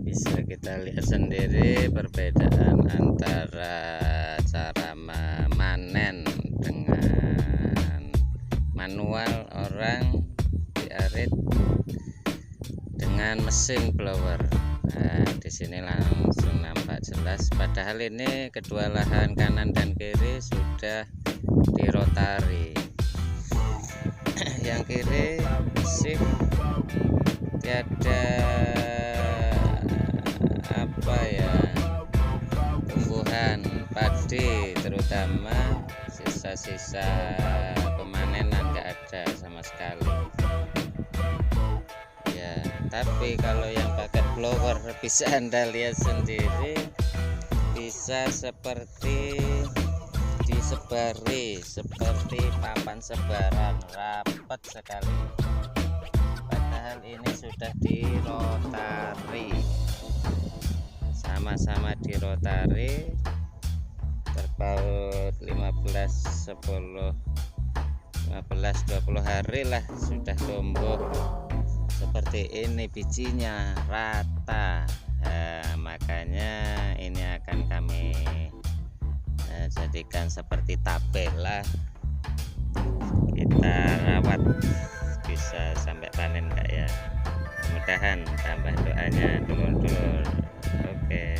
Bisa kita lihat sendiri perbedaan antara cara memanen dengan manual orang diarit dengan mesin blower. Nah, di sini langsung nampak jelas. Padahal ini kedua lahan kanan dan kiri sudah dirotari. Yang kiri sih tiada tumbuhan padi, terutama sisa-sisa pemanenan nggak ada sama sekali ya. Tapi kalau yang pakai blower bisa Anda lihat sendiri, bisa seperti disebari, seperti papan sebaran, rapat sekali. Padahal ini sudah dirotari, sama-sama dirotari, terpaut 15-20 hari lah sudah tumbuh seperti ini, bijinya rata. Nah, makanya ini akan kami jadikan seperti tabel, kita rawat bisa sampai panen enggak ya. Mudah-mudahan tambah doanya dulur-dulur. Oke.